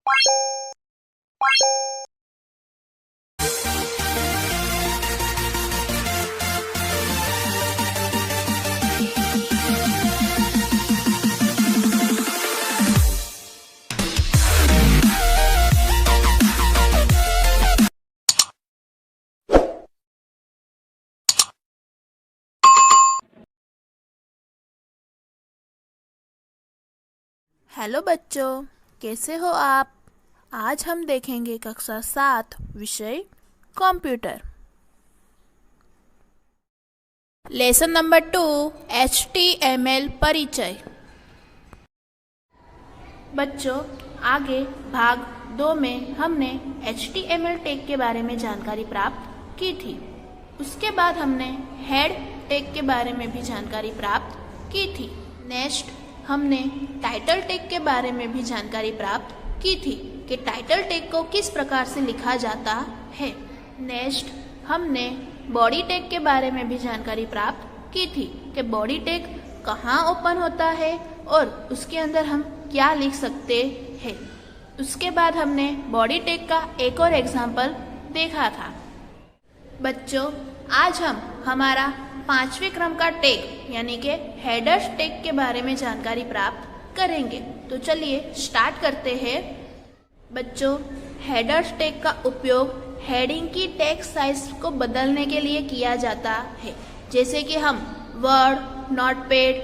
Hello बच्चों, कैसे हो आप। आज हम देखेंगे कक्षा 7 विषय कंप्यूटर। लेसन नंबर 2 HTML परिचय। बच्चों, आगे भाग 2 में हमने HTML टैग के बारे में जानकारी प्राप्त की थी। उसके बाद हमने हेड टैग के बारे में भी जानकारी प्राप्त की थी। नेक्स्ट हमने टाइटल टैग के बारे में भी जानकारी प्राप्त की थी कि टाइटल टैग को किस प्रकार से लिखा जाता है। नेक्स्ट हमने बॉडी टैग के बारे में भी जानकारी प्राप्त की थी कि बॉडी टैग कहाँ ओपन होता है और उसके अंदर हम क्या लिख सकते हैं। उसके बाद हमने बॉडी टैग का एक और एग्जाम्पल देखा था। बच्चों, आज हम हमारा 5वें क्रम का टैग यानी कि हेडर्स टैग के बारे में जानकारी प्राप्त करेंगे। तो चलिए स्टार्ट करते हैं। बच्चों, हेडर्स टैग का उपयोग हेडिंग की टेक्स्ट साइज को बदलने के लिए किया जाता है। जैसे कि हम वर्ड, नोटपैड,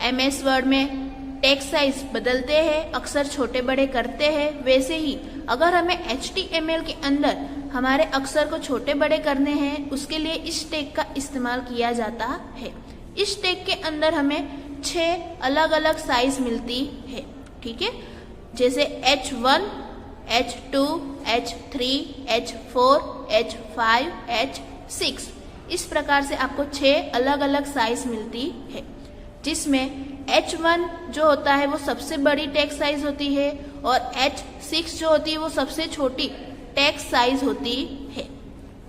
MS वर्ड में टेक्स्ट साइज बदलते हैं, अक्षर छोटे बड़े करते हैं, वैसे ही अगर हमें HTML के अंदर हमारे अक्षर को छोटे बड़े करने हैं, उसके लिए इस टैग का इस्तेमाल किया जाता है। इस टैग के अंदर हमें 6 अलग अलग साइज मिलती है, ठीक है। जैसे H1, H2, H3, H4, H5, H6, इस प्रकार से आपको 6 अलग अलग साइज मिलती है, जिसमें H1 जो होता है वो सबसे बड़ी टेक्स्ट साइज होती है और H6 जो होती है वो सबसे छोटी टेक्स्ट साइज होती है,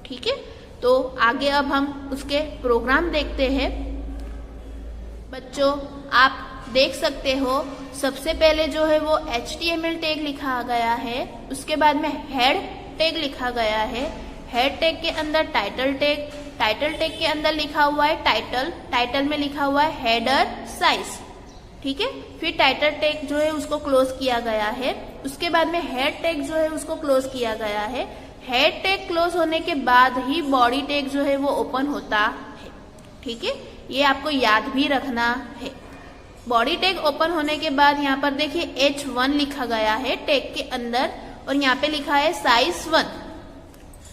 ठीक है। तो आगे अब हम उसके प्रोग्राम देखते हैं। बच्चों, आप देख सकते हो सबसे पहले जो है वो HTML टैग लिखा गया है, उसके बाद में हेड टैग लिखा गया है। हेड टैग के अंदर टाइटल टैग, टाइटल टैग के अंदर लिखा हुआ है टाइटल, टाइटल में लिखा हुआ है हेडर साइज, ठीक है। फिर टाइटल टैग जो है उसको क्लोज किया गया है। उसके बाद में हेड टैग जो है उसको क्लोज किया गया है। हेड टैग क्लोज होने के बाद ही बॉडी टैग जो है वो ओपन होता है, ठीक है। ये आपको याद भी रखना है। बॉडी टैग ओपन होने के बाद यहाँ पर देखिए H1 लिखा गया है टैग के अंदर और यहाँ पे लिखा है साइज 1,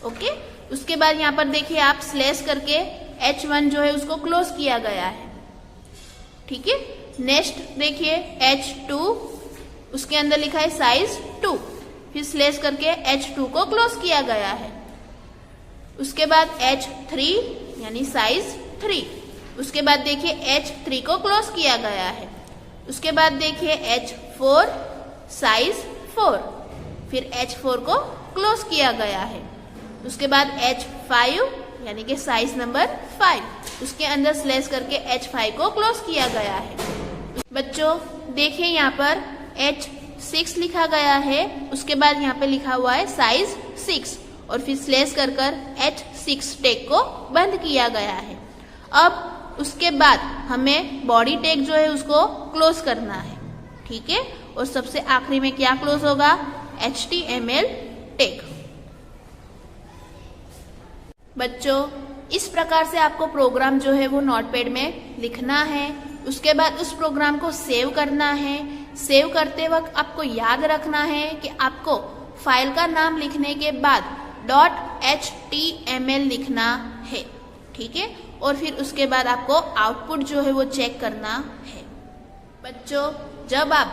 ओके। उसके बाद यहाँ पर देखिए आप स्लैश करके H1 जो है उसको क्लोज किया गया है, ठीक है। नेक्स्ट देखिए H2, उसके अंदर लिखा है साइज 2, फिर स्लैश करके H2 को क्लोज किया गया है। उसके बाद H3 यानी साइज 3, उसके बाद देखिए H3 को क्लोज किया गया है। उसके बाद देखिए H4 साइज 4, फिर H4 को क्लोज किया गया है। उसके बाद H5 यानी कि साइज नंबर 5, उसके अंदर स्लैश करके H5 को क्लोज किया गया है। बच्चों देखिए यहाँ पर H6 लिखा गया है, उसके बाद यहाँ पे लिखा हुआ है साइज 6 और फिर स्लैश कर H6 टैग को बंद किया गया है। अब उसके बाद हमें बॉडी टैग जो है उसको क्लोज करना है, ठीक है। और सबसे आखिरी में क्या क्लोज होगा, HTML टैग। बच्चों, इस प्रकार से आपको प्रोग्राम जो है वो नोटपैड में लिखना है। उसके बाद उस प्रोग्राम को सेव करना है। सेव करते वक्त आपको याद रखना है कि आपको फाइल का नाम लिखने के बाद .html लिखना है, ठीक है। और फिर उसके बाद आपको आउटपुट जो है वो चेक करना है। बच्चों, जब आप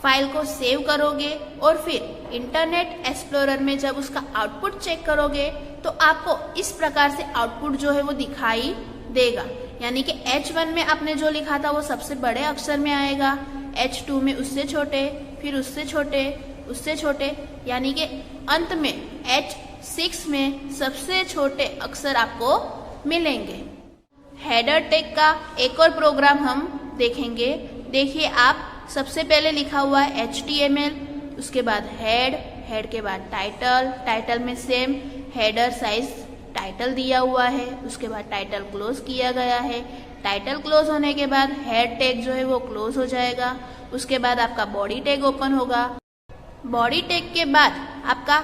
फाइल को सेव करोगे और फिर इंटरनेट एक्सप्लोरर में जब उसका आउटपुट चेक करोगे तो आपको इस प्रकार से आउटपुट जो है वो दिखाई देगा। यानी कि H1 में आपने जो लिखा था वो सबसे बड़े अक्षर में आएगा, H2 में उससे छोटे, फिर उससे छोटे, उससे छोटे, यानी कि अंत में H6 में सबसे छोटे अक्षर आपको मिलेंगे। हेडर टैग का एक और प्रोग्राम हम देखेंगे। देखिए आप, सबसे पहले लिखा हुआ है HTML, उसके बाद हेड, हेड के बाद टाइटल, टाइटल में सेम हेडर साइज टाइटल दिया हुआ है, उसके बाद टाइटल क्लोज किया गया है। टाइटल क्लोज होने के बाद हेड टैग जो है वो क्लोज हो जाएगा। उसके बाद आपका बॉडी टैग ओपन होगा। बॉडी टैग के बाद आपका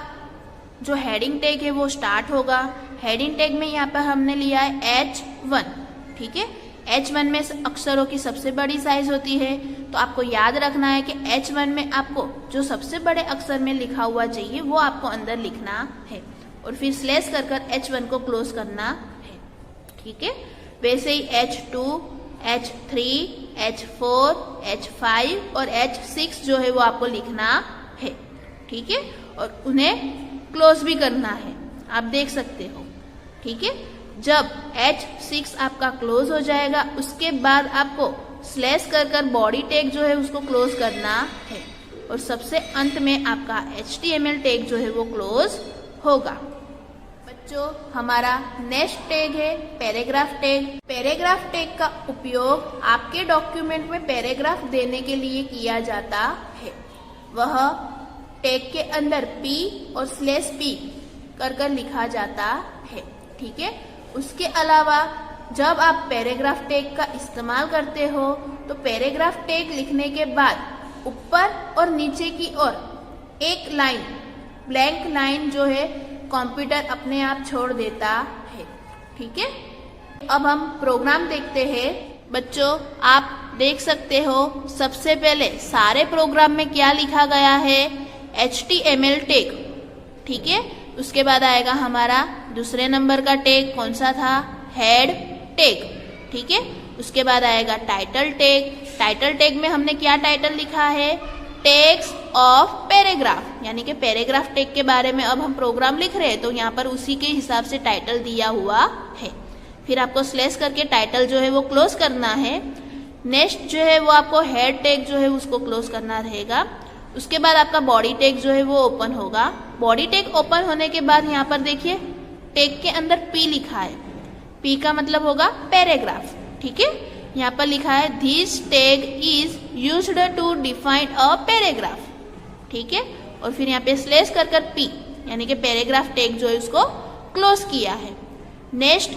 जो हेडिंग टैग है वो स्टार्ट होगा। हेडिंग टैग में यहाँ पर हमने लिया है H1, ठीक है। H1 में अक्षरों की सबसे बड़ी साइज होती है, तो आपको याद रखना है कि H1 में आपको जो सबसे बड़े अक्षर में लिखा हुआ चाहिए वो आपको अंदर लिखना है और फिर स्लैश कर कर H1 को क्लोज करना है, ठीक है। वैसे ही H2, H3, H4, H5 और H6 जो है वो आपको लिखना है, ठीक है, और उन्हें क्लोज भी करना है, आप देख सकते हो, ठीक है। जब H6 आपका क्लोज हो जाएगा उसके बाद आपको स्लैश कर कर बॉडी टैग जो है उसको क्लोज करना है और सबसे अंत में आपका HTML टैग जो है वो क्लोज होगा। बच्चों, हमारा नेक्स्ट टैग है पैराग्राफ टैग। पैराग्राफ टैग का उपयोग आपके डॉक्यूमेंट में पैराग्राफ देने के लिए किया जाता है। वह टैग के अंदर P और /P कर कर लिखा जाता है, ठीक है। उसके अलावा जब आप पैराग्राफ टैग का इस्तेमाल करते हो तो पैराग्राफ टैग लिखने के बाद ऊपर और नीचे की ओर एक लाइन, ब्लैंक लाइन जो है कंप्यूटर अपने आप छोड़ देता है, ठीक है। अब हम प्रोग्राम देखते हैं। बच्चों, आप देख सकते हो सबसे पहले सारे प्रोग्राम में क्या लिखा गया है, HTML टैग, ठीक है। उसके बाद आएगा हमारा दूसरे नंबर का टैग, कौन सा था, हेड टैग, ठीक है। उसके बाद आएगा टाइटल टैग। टाइटल टैग में हमने क्या टाइटल लिखा है, टैग्स ऑफ पैराग्राफ, यानी कि पैराग्राफ टैग के बारे में अब हम प्रोग्राम लिख रहे हैं तो यहाँ पर उसी के हिसाब से टाइटल दिया हुआ है। फिर आपको स्लैश करके टाइटल जो है वो क्लोज करना है। नेक्स्ट जो है वो आपको हेड टैग जो है उसको क्लोज करना रहेगा। उसके बाद आपका बॉडी टैग जो है वो ओपन होगा। बॉडी टैग ओपन होने के बाद यहाँ पर देखिए टैग के अंदर P लिखा है। P का मतलब होगा पैराग्राफ, ठीक है। यहाँ पर लिखा है this tag is used to define a paragraph, ठीक है। और फिर यहाँ पे स्लैश कर कर P यानी कि पैराग्राफ टैग जो है उसको क्लोज किया है। नेक्स्ट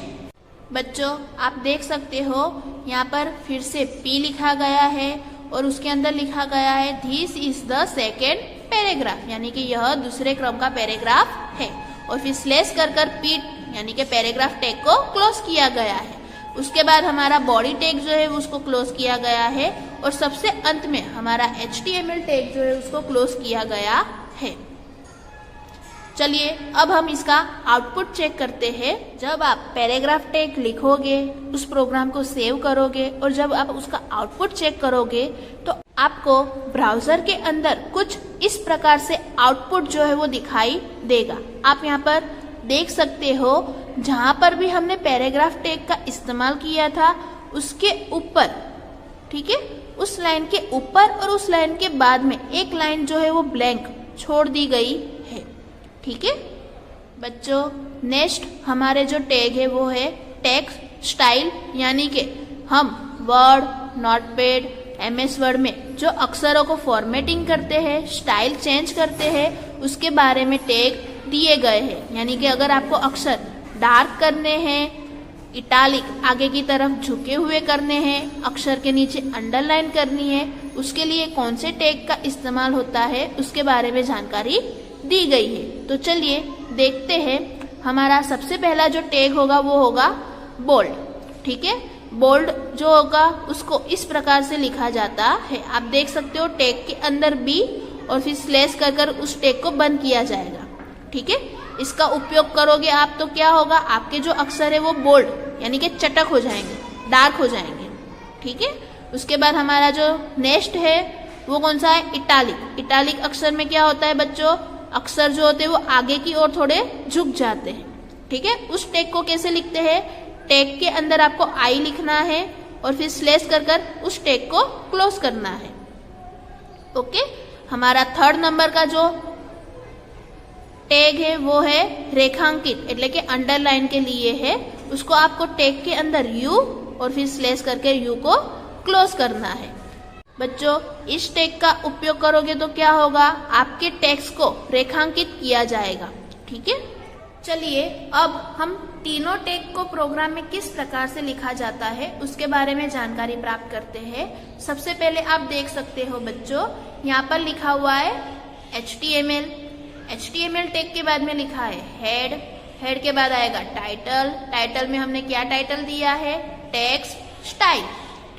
बच्चों, आप देख सकते हो यहाँ पर फिर से P लिखा गया है और उसके अंदर लिखा गया है this is the second paragraph, यानी कि यह दूसरे क्रम का पैराग्राफ है। और फिर स्लैश कर कर P यानी कि पैराग्राफ टैग को क्लोज किया गया है। उसके बाद हमारा बॉडी टैग जो है उसको क्लोज किया गया है और सबसे अंत में हमारा HTML टैग जो है उसको क्लोज किया गया है। चलिए अब हम इसका आउटपुट चेक करते हैं। जब आप पैराग्राफ टैग लिखोगे, उस प्रोग्राम को सेव करोगे और जब आप उसका आउटपुट चेक करोगे तो आपको ब्राउजर के अंदर कुछ इस प्रकार से आउटपुट जो है वो दिखाई देगा। आप यहाँ पर देख सकते हो जहां पर भी हमने पैराग्राफ टैग का इस्तेमाल किया था उसके ऊपर, ठीक है, उस लाइन के ऊपर और उस लाइन के बाद में एक लाइन जो है वो ब्लैंक छोड़ दी गई है, ठीक है। बच्चों, नेक्स्ट हमारे जो टैग है वो है टेक्स्ट स्टाइल, यानी कि हम वर्ड, नोटपैड, MS वर्ड में जो अक्षरों को फॉर्मेटिंग करते हैं, स्टाइल चेंज करते हैं, उसके बारे में टैग दिए गए हैं। यानी कि अगर आपको अक्षर डार्क करने हैं, इटालिक आगे की तरफ झुके हुए करने हैं, अक्षर के नीचे अंडरलाइन करनी है, उसके लिए कौन से टैग का इस्तेमाल होता है उसके बारे में जानकारी दी गई है। तो चलिए देखते हैं। हमारा सबसे पहला जो टैग होगा वो होगा बोल्ड, ठीक है। बोल्ड जो होगा उसको इस प्रकार से लिखा जाता है। आप देख सकते हो टैग के अंदर B और फिर स्लैश कर कर उस टैग को बंद किया जाएगा, ठीक है। इसका उपयोग करोगे आप तो क्या होगा, आपके जो अक्षर है वो बोल्ड यानी कि चटक हो जाएंगे, डार्क हो जाएंगे, ठीक है। उसके बाद हमारा जो नेक्स्ट है वो कौन सा है, इटालिक। इटालिक अक्षर में क्या होता है बच्चों, अक्षर जो होते हैं वो आगे की ओर थोड़े झुक जाते हैं, ठीक है। उस टैग को कैसे लिखते हैं, टैग के अंदर आपको I लिखना है और फिर स्लैश कर कर उस टैग को क्लोज करना है, ओके। हमारा थर्ड नंबर का जो टैग है वो है रेखांकित, એટલે કે अंडरलाइन के लिए है। उसको आपको टैग के अंदर U और फिर स्लैश करके U को क्लोज करना है। बच्चों इस टैग का उपयोग करोगे तो क्या होगा, आपके टेक्स्ट को रेखांकित किया जाएगा। ठीक है, चलिए अब हम तीनों टैग को प्रोग्राम में किस प्रकार से लिखा जाता है उसके बारे में जानकारी प्राप्त करते हैं। सबसे पहले आप देख सकते हो बच्चों, यहाँ पर लिखा हुआ है HTML। HTML टैग के बाद में लिखा है हेड, हेड के बाद आएगा टाइटल, टाइटल में हमने क्या टाइटल दिया है, टेक्स्ट स्टाइल।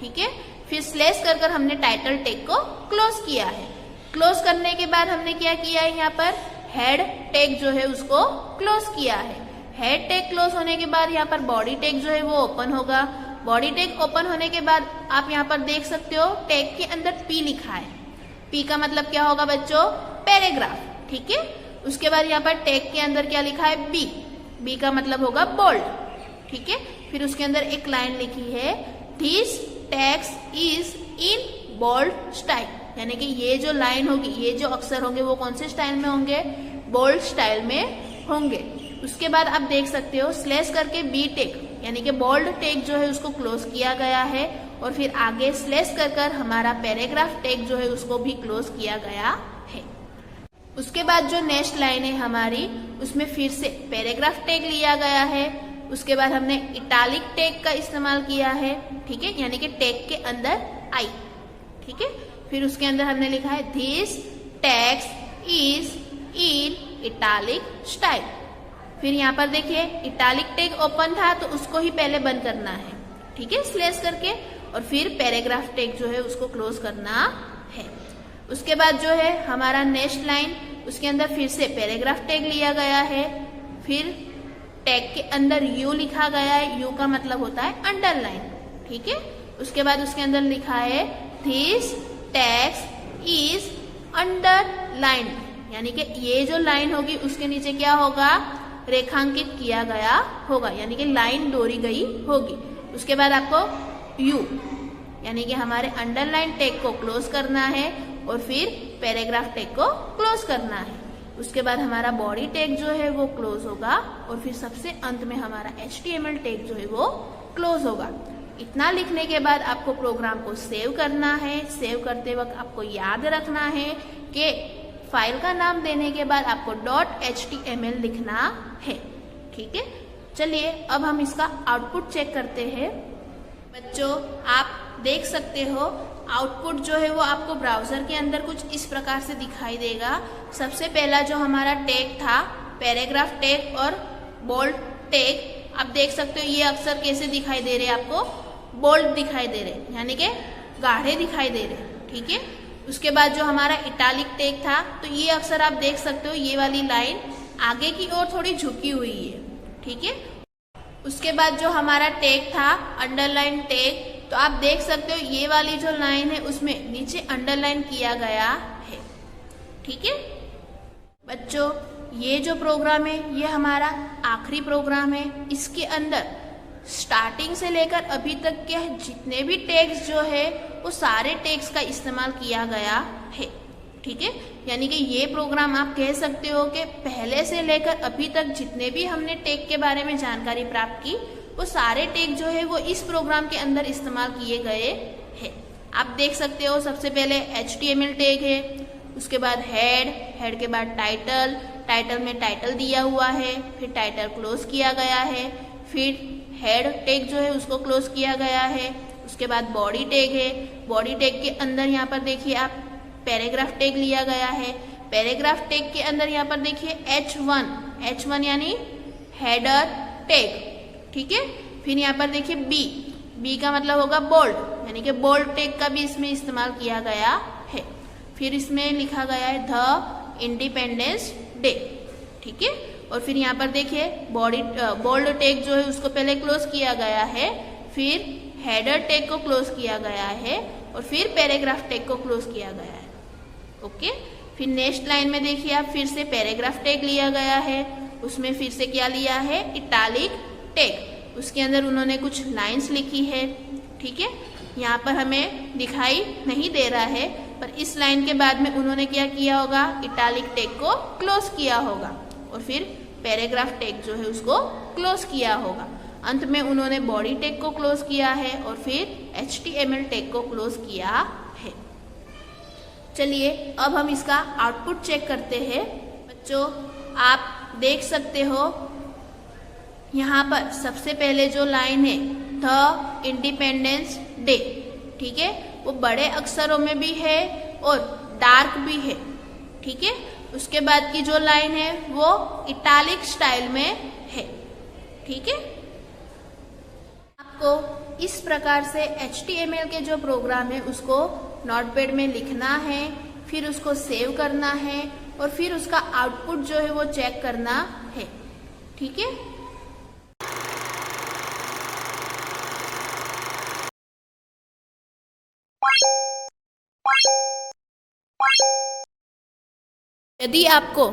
ठीक है, फिर स्लैश कर हमने टाइटल टैग को क्लोज किया है। क्लोज करने के बाद हमने क्या किया है, यहाँ पर हेड टैग जो है उसको क्लोज किया है। हेड टैग क्लोज होने के बाद यहाँ पर बॉडी टैग जो है वो ओपन होगा। बॉडी टैग ओपन होने के बाद आप यहाँ पर देख सकते हो टैग के अंदर P लिखा है। P का मतलब क्या होगा बच्चों, पैराग्राफ। ठीक है, उसके बाद यहाँ पर टैग के अंदर क्या लिखा है, B। B का मतलब होगा बोल्ड। ठीक है, फिर उसके अंदर एक लाइन लिखी है, this text is in bold style, यानी कि ये जो लाइन होगी, ये जो अक्षर होंगे वो कौन से स्टाइल में होंगे, बोल्ड स्टाइल में होंगे। उसके बाद आप देख सकते हो स्लैश करके B टैग यानी कि बोल्ड टैग जो है उसको क्लोज किया गया है, और फिर आगे स्लैश कर हमारा पैराग्राफ टैग जो है उसको भी क्लोज किया गया है। उसके बाद जो नेक्स्ट लाइन है हमारी, उसमें फिर से पैराग्राफ टैग लिया गया है। उसके बाद हमने इटालिक टैग का इस्तेमाल किया है। ठीक है, यानी कि टैग के अंदर I। ठीक है, फिर उसके अंदर हमने लिखा है this text is in italic style. फिर यहाँ पर देखिए इटालिक टैग ओपन था तो उसको ही पहले बंद करना है। ठीक है, स्लैश करके, और फिर पैराग्राफ टैग जो है उसको क्लोज करना है। उसके बाद जो है हमारा नेक्स्ट लाइन, उसके अंदर फिर से पैराग्राफ टैग लिया गया है। फिर टैग के अंदर U लिखा गया है, U का मतलब होता है अंडरलाइन। ठीक है, उसके बाद उसके अंदर लिखा है दिस टेक्स्ट इज अंडरलाइन, यानी कि ये जो लाइन होगी उसके नीचे क्या होगा, रेखांकित किया गया होगा, यानी कि लाइन दोहरी गई होगी। उसके बाद आपको U यानी कि हमारे अंडरलाइन टैग को क्लोज करना है, और फिर पैराग्राफ टैग को क्लोज करना है। उसके बाद हमारा बॉडी टैग जो है वो क्लोज होगा, और फिर सबसे अंत में हमारा HTML टैग जो है वो क्लोज होगा। इतना लिखने के बाद आपको प्रोग्राम को सेव करना है। सेव करते वक्त आपको याद रखना है कि फाइल का नाम देने के बाद आपको .html लिखना है। ठीक है, चलिए अब हम इसका आउटपुट चेक करते हैं। बच्चों आप देख सकते हो आउटपुट जो है वो आपको ब्राउजर के अंदर कुछ इस प्रकार से दिखाई देगा। सबसे पहला जो हमारा टैग था पैराग्राफ टैग और बोल्ड टैग, आप देख सकते हो ये अक्षर कैसे दिखाई दे रहे हैं, आपको बोल्ड दिखाई दे रहे, यानी कि गाढ़े दिखाई दे रहे। ठीक है, उसके बाद जो हमारा इटालिक टैग था तो ये अक्षर आप देख सकते हो, ये वाली लाइन आगे की ओर थोड़ी झुकी हुई है। ठीक है, उसके बाद जो हमारा टैग था अंडरलाइन टैग, तो आप देख सकते हो ये वाली जो लाइन है उसमें नीचे अंडरलाइन किया गया है। ठीक है बच्चों, ये जो प्रोग्राम है ये हमारा आखिरी प्रोग्राम है। इसके अंदर स्टार्टिंग से लेकर अभी तक के जितने भी टैग्स जो है वो सारे टैग्स का इस्तेमाल किया गया है। ठीक है, यानी कि ये प्रोग्राम आप कह सकते हो कि पहले से लेकर अभी तक जितने भी हमने टैग के बारे में जानकारी प्राप्त की वो सारे टैग जो है वो इस प्रोग्राम के अंदर इस्तेमाल किए गए हैं। आप देख सकते हो सबसे पहले HTML टैग है, उसके बाद हेड के बाद टाइटल में टाइटल दिया हुआ है, फिर टाइटल क्लोज किया गया है, फिर हेड टैग जो है उसको क्लोज किया गया है। उसके बाद बॉडी टैग है, बॉडी टैग के अंदर यहाँ पर देखिए आप पैराग्राफ टैग लिया गया है। पैराग्राफ टैग के अंदर यहाँ पर देखिए H1 यानी हेडर टैग। ठीक है, फिर यहाँ पर देखिए B का मतलब होगा बोल्ड, यानी कि बोल्ड टैग का भी इसमें इस्तेमाल किया गया है। फिर इसमें लिखा गया है द इंडिपेंडेंस डे। ठीक है, और फिर यहाँ पर देखिए बोल्ड टैग जो है उसको पहले क्लोज किया गया है, फिर हेडर टैग को क्लोज किया गया है, और फिर पैराग्राफ टैग को क्लोज किया गया है। ओके, फिर नेक्स्ट लाइन में देखिए आप फिर से पैराग्राफ टैग लिया गया है, उसमें फिर से क्या लिया है, इटालिक टैग। उसके अंदर उन्होंने कुछ लाइंस लिखी है। ठीक है, यहाँ पर हमें दिखाई नहीं दे रहा है, पर इस लाइन के बाद में उन्होंने क्या किया होगा, इटालिक टैग को क्लोज किया होगा, और फिर पैराग्राफ टैग जो है उसको क्लोज किया होगा। अंत में उन्होंने बॉडी टैग को क्लोज किया है, और फिर HTML टैग को क्लोज किया है। चलिए अब हम इसका आउटपुट चेक करते हैं। बच्चों, आप देख सकते हो यहाँ पर सबसे पहले जो लाइन है द इंडिपेंडेंस डे, ठीक है, वो बड़े अक्षरों में भी है और डार्क भी है, ठीक है। उसके बाद की जो लाइन है वो इटैलिक स्टाइल में है, ठीक है। आपको इस प्रकार से HTML के जो प्रोग्राम है उसको नोटपैड में लिखना है, फिर उसको सेव करना है और फिर उसका आउटपुट जो है वो चेक करना है, ठीक है। यदि आपको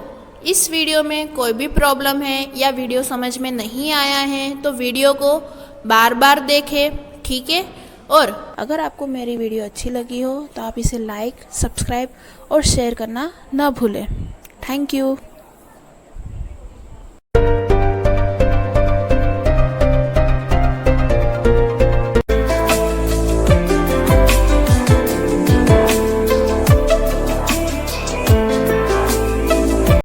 इस वीडियो में कोई भी प्रॉब्लम है या वीडियो समझ में नहीं आया है तो वीडियो को बार बार देखें, ठीक है। और अगर आपको मेरी वीडियो अच्छी लगी हो तो आप इसे लाइक, सब्सक्राइब और शेयर करना ना भूलें। Thank you.